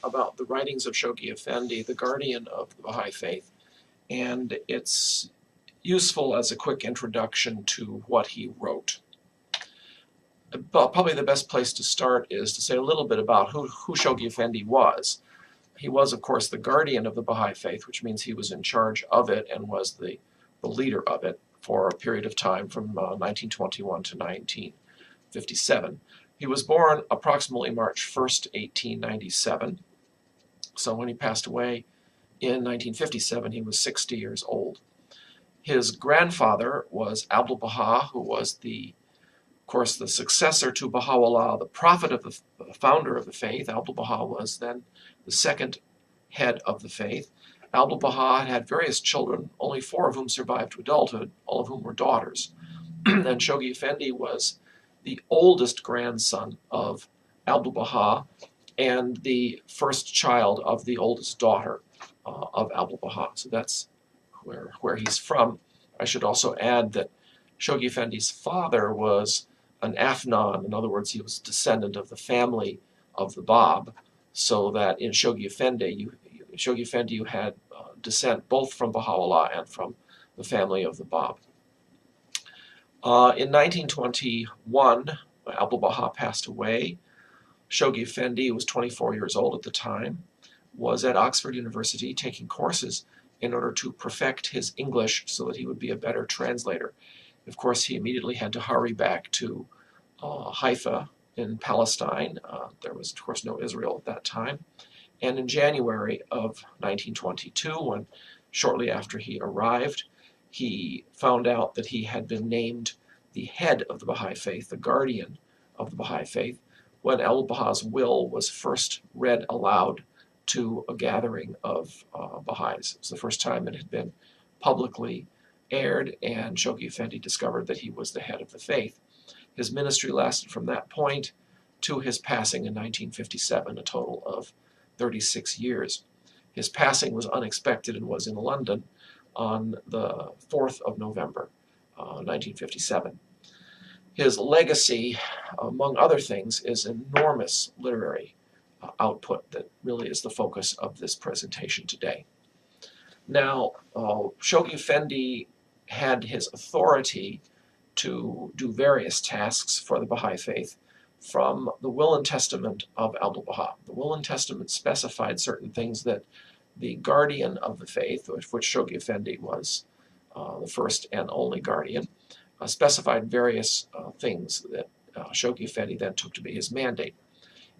about the writings of Shoghi Effendi, the guardian of the Baha'i Faith, and it's useful as a quick introduction to what he wrote. Probably the best place to start is to say a little bit about who Shoghi Effendi was. He was, of course, the guardian of the Baha'i Faith, which means he was in charge of it and was the leader of it for a period of time from 1921 to 1957. He was born approximately March 1st, 1897. So when he passed away in 1957, he was 60 years old. His grandfather was Abdul Baha, who was of course, the successor to Baha'u'llah, the prophet of the founder of the faith. Abdul Baha was then the second head of the faith. Abdul Baha had various children, only 4 of whom survived to adulthood, all of whom were daughters. And Shoghi Effendi was the oldest grandson of Abdul Baha and the first child of the oldest daughter of Abdul Baha. So that's where he's from. I should also add that Shoghi Effendi's father was an Afnan. In other words, he was a descendant of the family of the Bab, so that in Shoghi Effendi you had descent both from Baha'u'llah and from the family of the Bab. In 1921, Abdul Baha passed away. Shoghi Effendi, who was 24 years old at the time, was at Oxford University taking courses in order to perfect his English so that he would be a better translator. Of course, he immediately had to hurry back to Haifa in Palestine. There was, of course, no Israel at that time. And in January of 1922, shortly after he arrived, he found out that he had been named the head of the Baha'i Faith, the guardian of the Baha'i Faith, when Abdul Baha's will was first read aloud to a gathering of Baha'is. It was the first time it had been publicly aired, and Shoghi Effendi discovered that he was the head of the faith. His ministry lasted from that point to his passing in 1957, a total of 36 years. His passing was unexpected and was in London on the 4th of November, 1957. His legacy, among other things, is enormous literary output that really is the focus of this presentation today. Now, Shoghi Effendi had his authority to do various tasks for the Baha'i Faith from the Will and Testament of Abdul Baha. The Will and Testament specified certain things that the guardian of the faith, which Shoghi Effendi was the first and only guardian, specified various things that Shoghi Effendi then took to be his mandate.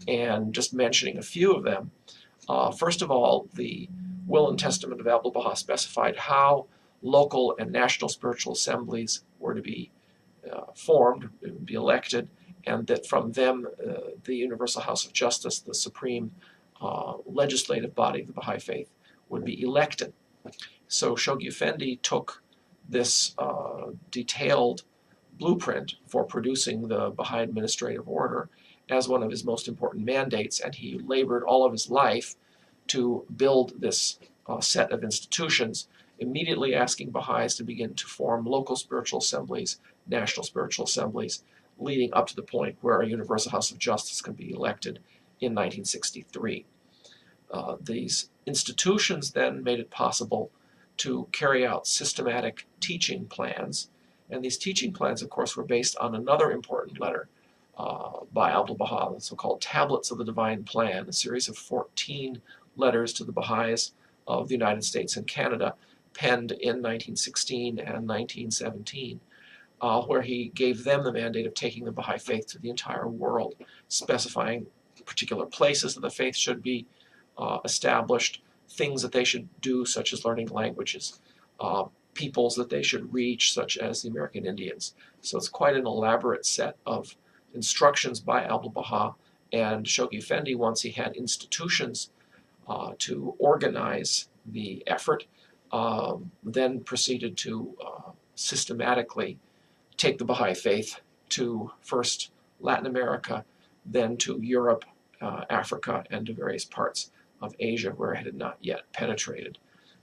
And just mentioning a few of them, first of all, the Will and Testament of Abdul Baha specified how local and national spiritual assemblies were to be formed, be elected, and that from them the Universal House of Justice, the supreme legislative body of the Baha'i Faith, would be elected. So Shoghi Effendi took this detailed blueprint for producing the Baha'i administrative order as one of his most important mandates, and he labored all of his life to build this set of institutions, immediately asking Baha'is to begin to form local spiritual assemblies, national spiritual assemblies, leading up to the point where a Universal House of Justice could be elected in 1963. These institutions then made it possible to carry out systematic teaching plans, and these teaching plans, of course, were based on another important letter by Abdul Baha, the so-called Tablets of the Divine Plan, a series of 14 letters to the Baha'is of the United States and Canada, penned in 1916 and 1917, where he gave them the mandate of taking the Baha'i Faith to the entire world, specifying particular places that the faith should be established, things that they should do, such as learning languages, peoples that they should reach, such as the American Indians. So it's quite an elaborate set of instructions by Abdul Baha, and Shoghi Effendi, once he had institutions to organize the effort, then proceeded to systematically take the Baha'i Faith to first Latin America, then to Europe, Africa, and to various parts of Asia where it had not yet penetrated.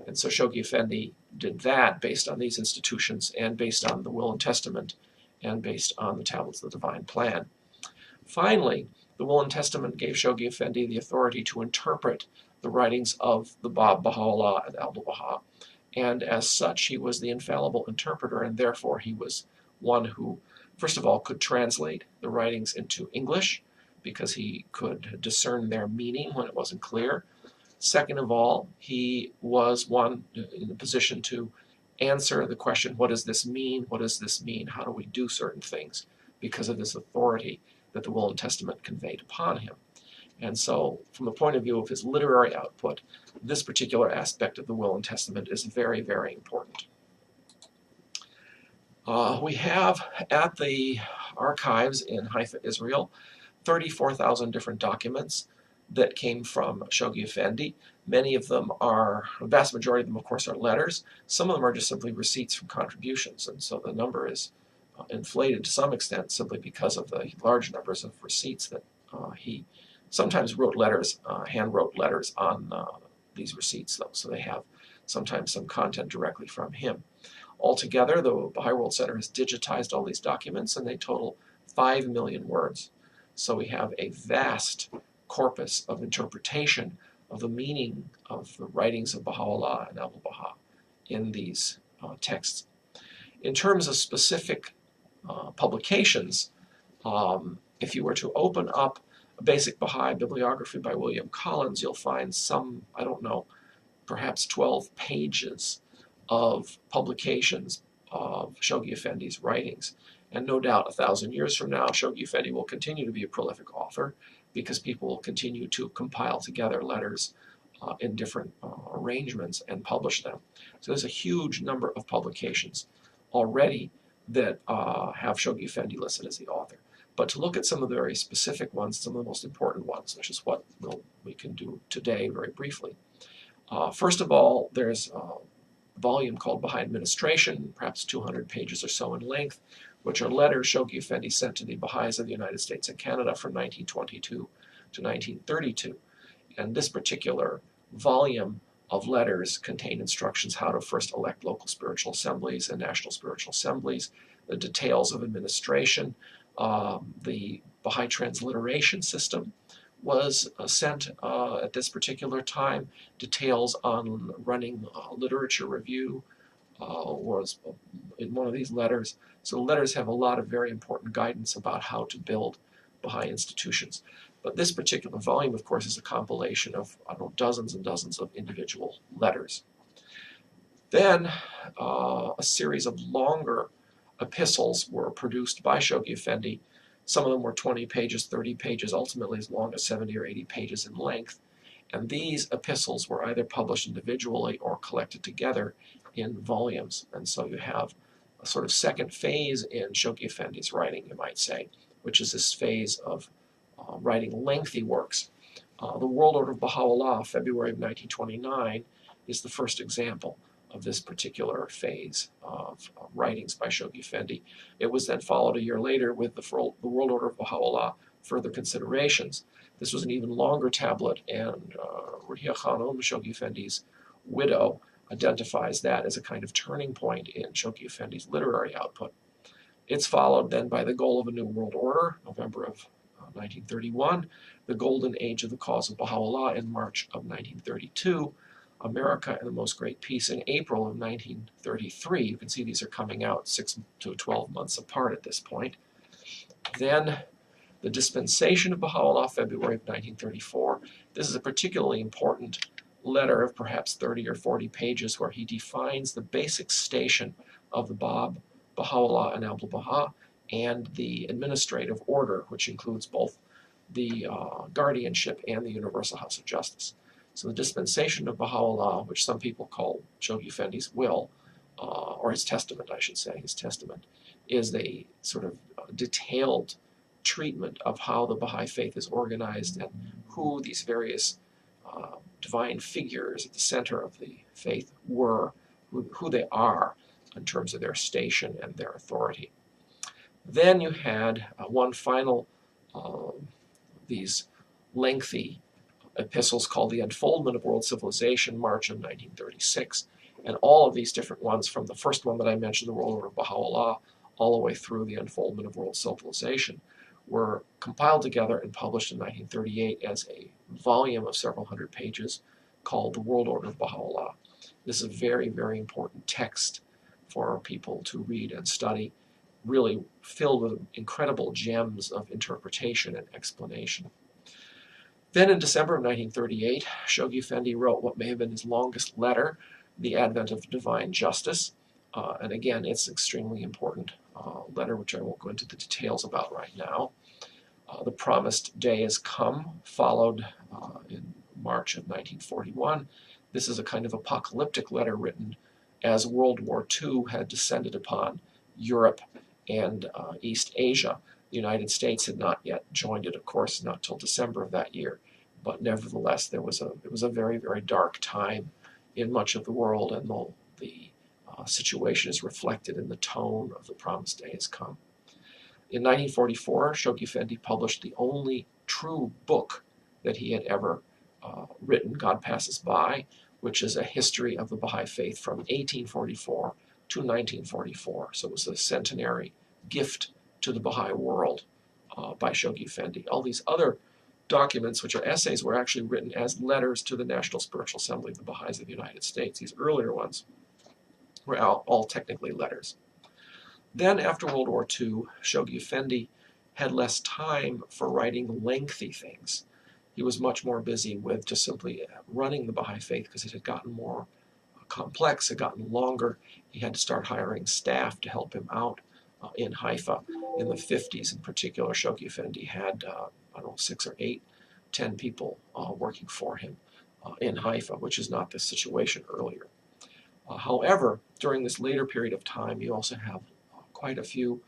And so Shoghi Effendi did that based on these institutions and based on the Will and Testament and based on the Tablets of the Divine Plan. Finally, The Will and Testament gave Shoghi Effendi the authority to interpret the writings of the Bab, Baha'u'llah, and Abdu'l-Baha, and as such he was the infallible interpreter, and therefore he was one who, first of all, could translate the writings into English, because he could discern their meaning when it wasn't clear. Second of all, he was one in a position to answer the question, what does this mean? What does this mean? How do we do certain things? Because of this authority that the Will and Testament conveyed upon him. And so, from the point of view of his literary output, this particular aspect of the Will and Testament is very, very important. We have at the archives in Haifa, Israel, 34,000 different documents that came from Shoghi Effendi. Many of them are, the vast majority of them, of course, are letters. Some of them are just simply receipts from contributions, and so the number is inflated to some extent simply because of the large numbers of receipts that he sometimes wrote letters, hand-wrote letters on these receipts, though, so they have sometimes some content directly from him. Altogether, the Baha'i World Center has digitized all these documents, and they total 5 million words. So we have a vast corpus of interpretation of the meaning of the writings of Baha'u'llah and Abdu'l-Baha in these texts. In terms of specific publications, if you were to open up a basic Baha'i bibliography by William Collins, you'll find some, I don't know, perhaps 12 pages of publications of Shoghi Effendi's writings. And no doubt 1,000 years from now, Shoghi Effendi will continue to be a prolific author because people will continue to compile together letters in different arrangements and publish them. So there's a huge number of publications already that have Shoghi Effendi listed as the author. But to look at some of the very specific ones, some of the most important ones, which is what we can do today very briefly. First of all, there's a volume called Baha'i Administration, perhaps 200 pages or so in length, which are letters Shoghi Effendi sent to the Baha'is of the United States and Canada from 1922 to 1932. And this particular volume of letters contain instructions how to first elect local spiritual assemblies and national spiritual assemblies, the details of administration. The Baha'i transliteration system was sent at this particular time. Details on running literature review was in one of these letters. So the letters have a lot of very important guidance about how to build Baha'i institutions. But this particular volume, of course, is a compilation of, I don't know, dozens and dozens of individual letters. Then a series of longer epistles were produced by Shoghi Effendi. Some of them were 20 pages, 30 pages, ultimately as long as 70 or 80 pages in length. And these epistles were either published individually or collected together in volumes. And so you have a sort of second phase in Shoghi Effendi's writing, you might say, which is this phase of writing lengthy works. The World Order of Baha'u'llah, February of 1929, is the first example of this particular phase of writings by Shoghi Effendi. It was then followed a year later with the World Order of Baha'u'llah, Further Considerations. This was an even longer tablet, and Ruhiyya Khanum, Shoghi Effendi's widow, identifies that as a kind of turning point in Shoghi Effendi's literary output. It's followed then by The Goal of a New World Order, November of 1931, The Golden Age of the Cause of Baha'u'llah in March of 1932, America and the Most Great Peace in April of 1933. You can see these are coming out 6 to 12 months apart at this point. Then The Dispensation of Baha'u'llah, February of 1934. This is a particularly important letter of perhaps 30 or 40 pages where he defines the basic station of the Bab, Baha'u'llah, and Abdu'l-Baha, and the administrative order, which includes both the guardianship and the Universal House of Justice. So the Dispensation of Baha'u'llah, which some people call Shoghi Effendi's will, or his testament, I should say, his testament, is a sort of detailed treatment of how the Baha'i Faith is organized and who these various divine figures at the center of the faith were, who they are in terms of their station and their authority. Then you had one final, these lengthy epistles called The Unfoldment of World Civilization, March of 1936. And all of these different ones, from the first one that I mentioned, the World Order of Baha'u'llah, all the way through The Unfoldment of World Civilization, were compiled together and published in 1938 as a volume of several hundred pages called The World Order of Baha'u'llah. This is a very, very important text for people to read and study, really filled with incredible gems of interpretation and explanation. Then in December of 1938, Shoghi Effendi wrote what may have been his longest letter, The Advent of Divine Justice. And again, it's an extremely important letter, which I won't go into the details about right now. The Promised Day Has Come followed in March of 1941. This is a kind of apocalyptic letter written as World War II had descended upon Europe and East Asia. The United States had not yet joined it, of course, not till December of that year. But nevertheless, it was a very, very dark time in much of the world, and the situation is reflected in the tone of The Promised Day Has Come. In 1944, Shoghi Effendi published the only true book that he had ever written, God Passes By, which is a history of the Baha'i Faith from 1844 to 1944. So it was a centenary gift to the Baha'i world by Shoghi Effendi. All these other documents, which are essays, were actually written as letters to the National Spiritual Assembly of the Baha'is of the United States. These earlier ones were all technically letters. Then, after World War II, Shoghi Effendi had less time for writing lengthy things. He was much more busy with just simply running the Baha'i Faith because it had gotten more complex, had gotten longer. He had to start hiring staff to help him out in Haifa. In the 50s in particular, Shoghi Effendi had, 6 or 8, 10 people working for him in Haifa, which is not the situation earlier. However, during this later period of time, you also have quite a few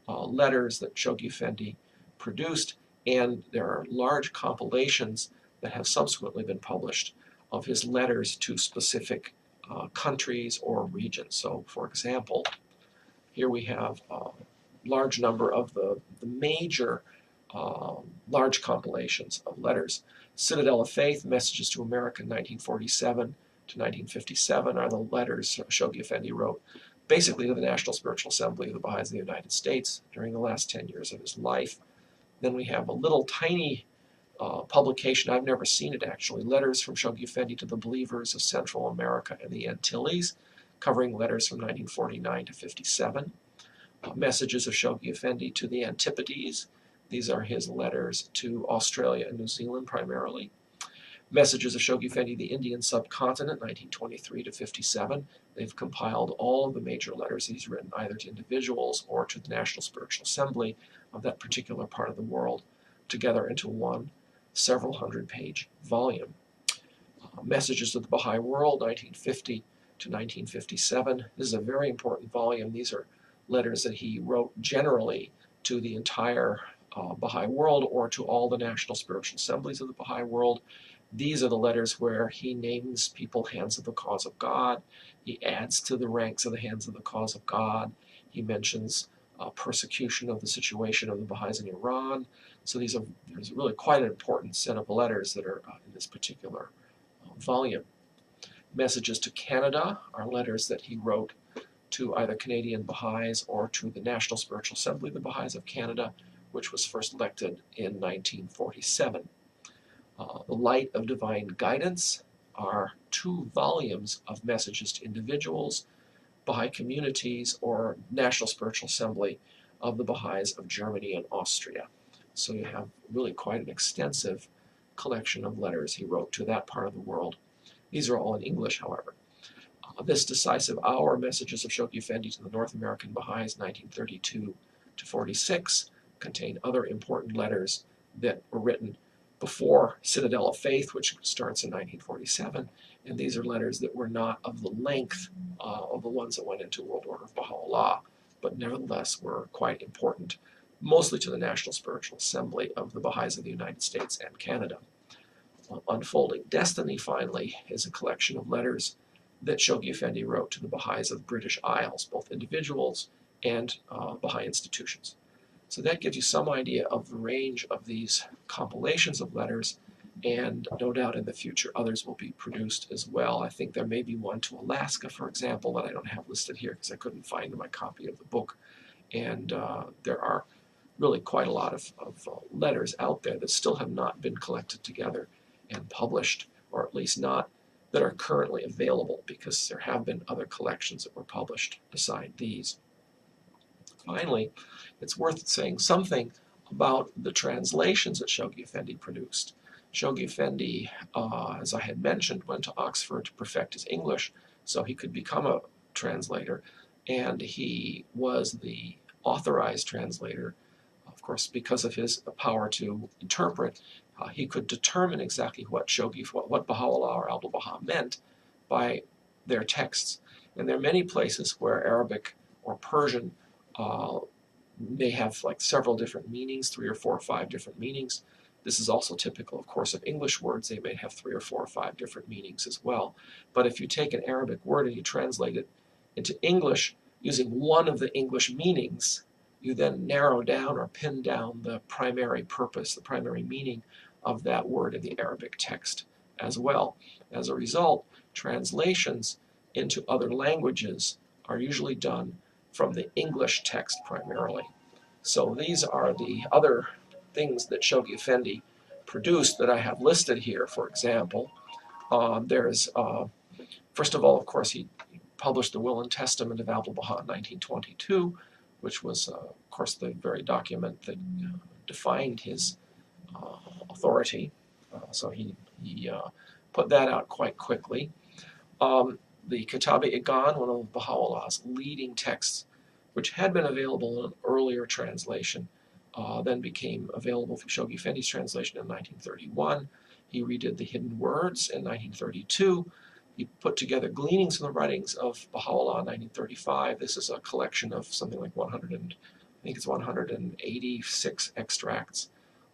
letters that Shoghi Effendi produced, and there are large compilations that have subsequently been published of his letters to specific countries or regions. So, for example, here we have a large number of the major large compilations of letters. Citadel of Faith, Messages to America, 1947 to 1957, are the letters Shoghi Effendi wrote basically to the National Spiritual Assembly of the Baha'is of the United States during the last 10 years of his life. Then we have a little tiny publication, I've never seen it actually, Letters from Shoghi Effendi to the Believers of Central America and the Antilles, covering letters from 1949 to 57. Messages of Shoghi Effendi to the Antipodes. These are his letters to Australia and New Zealand primarily. Messages of Shoghi Effendi, the Indian Subcontinent, 1923 to 57. They've compiled all of the major letters that he's written either to individuals or to the National Spiritual Assembly of that particular part of the world together into one several hundred-page volume. Messages to the Baha'i World, 1950 to 1957. This is a very important volume. These are letters that he wrote generally to the entire Baha'i world or to all the National Spiritual Assemblies of the Baha'i world. These are the letters where he names people Hands of the Cause of God. He adds to the ranks of the Hands of the Cause of God. He mentions persecution of the situation of the Baha'is in Iran. So there's really quite an important set of letters that are in this particular volume. Messages to Canada are letters that he wrote to either Canadian Baha'is or to the National Spiritual Assembly of the Baha'is of Canada, which was first elected in 1947. The Light of Divine Guidance are 2 volumes of messages to individuals, Baha'i communities, or National Spiritual Assembly of the Baha'is of Germany and Austria. So you have really quite an extensive collection of letters he wrote to that part of the world. These are all in English, however. This Decisive Hour, Messages of Shoghi Effendi to the North American Baha'is, 1932 to 46, contain other important letters that were written before Citadel of Faith, which starts in 1947, and these are letters that were not of the length of the ones that went into World Order of Baha'u'llah, but nevertheless were quite important, mostly to the National Spiritual Assembly of the Baha'is of the United States and Canada. Unfolding Destiny, finally, is a collection of letters that Shoghi Effendi wrote to the Baha'is of the British Isles, both individuals and Baha'i institutions. So that gives you some idea of the range of these compilations of letters, and no doubt in the future others will be produced as well. I think there may be one to Alaska, for example, that I don't have listed here because I couldn't find my copy of the book. And there are really quite a lot of letters out there that still have not been collected together and published, or at least not that are currently available, because there have been other collections that were published beside these. Finally, it's worth saying something about the translations that Shoghi Effendi produced. Shoghi Effendi, as I had mentioned, went to Oxford to perfect his English so he could become a translator, and he was the authorized translator. Of course, because of his power to interpret, he could determine exactly what Baha'u'llah or Abdu'l-Baha meant by their texts. And there are many places where Arabic or Persian may have like several different meanings, 3 or 4 or 5 different meanings. This is also typical, of course, of English words. They may have 3 or 4 or 5 different meanings as well. But if you take an Arabic word and you translate it into English using one of the English meanings, you then narrow down or pin down the primary purpose, the primary meaning of that word in the Arabic text as well. As a result, translations into other languages are usually done from the English text primarily. So these are the other things that Shoghi Effendi produced that I have listed here. For example, first of all, of course, he published the Will and Testament of Abdu'l-Baha in 1922, which was, of course, the very document that defined his authority. So he put that out quite quickly. The Kitab-i-Igan, one of Baha'u'llah's leading texts, which had been available in an earlier translation, then became available through Shoghi Effendi's translation in 1931. He redid the Hidden Words in 1932. He put together gleanings from the writings of Baha'u'llah in 1935. This is a collection of something like 186 extracts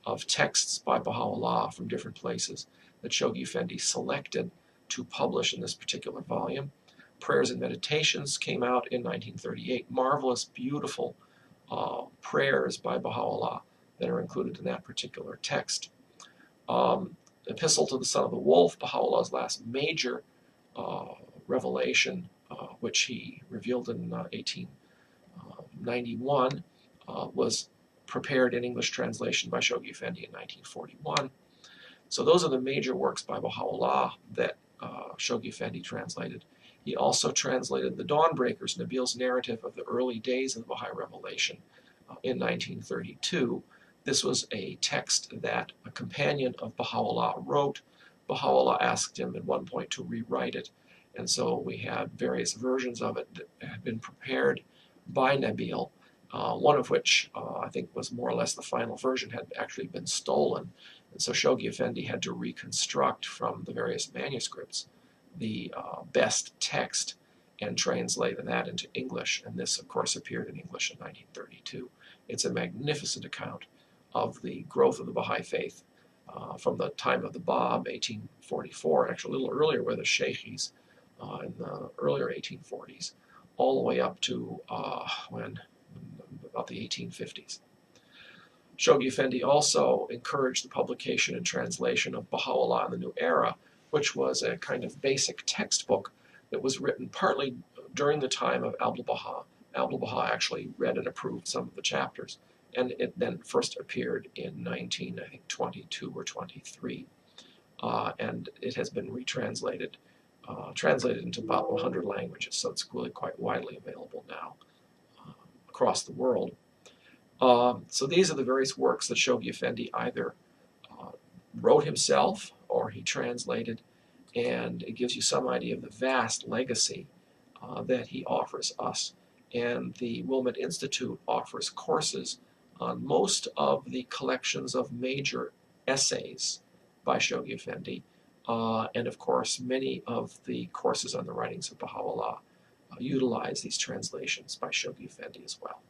of texts by Baha'u'llah from different places that Shoghi Effendi selected to publish in this particular volume. Prayers and Meditations came out in 1938. Marvelous, beautiful prayers by Baha'u'llah that are included in that particular text. Epistle to the Son of the Wolf, Baha'u'llah's last major revelation, which he revealed in 1891, was prepared in English translation by Shoghi Effendi in 1941. So those are the major works by Baha'u'llah that Shoghi Effendi translated. He also translated the Dawnbreakers, Nabil's narrative of the early days of the Baha'i Revelation in 1932. This was a text that a companion of Baha'u'llah wrote. Baha'u'llah asked him at one point to rewrite it, and so we had various versions of it that had been prepared by Nabil, one of which I think was more or less the final version had actually been stolen, and so Shoghi Effendi had to reconstruct from the various manuscripts the best text and translate that into English, and this of course appeared in English in 1932. It's a magnificent account of the growth of the Baha'i Faith from the time of the Bab, 1844, actually a little earlier with the Sheikhis in the earlier 1840s, all the way up to about the 1850s. Shoghi Effendi also encouraged the publication and translation of Baha'u'llah in the New Era, which was a kind of basic textbook that was written partly during the time of Abdu'l-Baha. Abdu'l-Baha actually read and approved some of the chapters, and it then first appeared in 1922 or 23, and it has been retranslated, translated into about 100 languages, so it's really quite widely available now across the world. So these are the various works that Shoghi Effendi either wrote himself or he translated, and it gives you some idea of the vast legacy that he offers us. And the Wilmette Institute offers courses on most of the collections of major essays by Shoghi Effendi, and of course many of the courses on the writings of Baha'u'llah utilize these translations by Shoghi Effendi as well.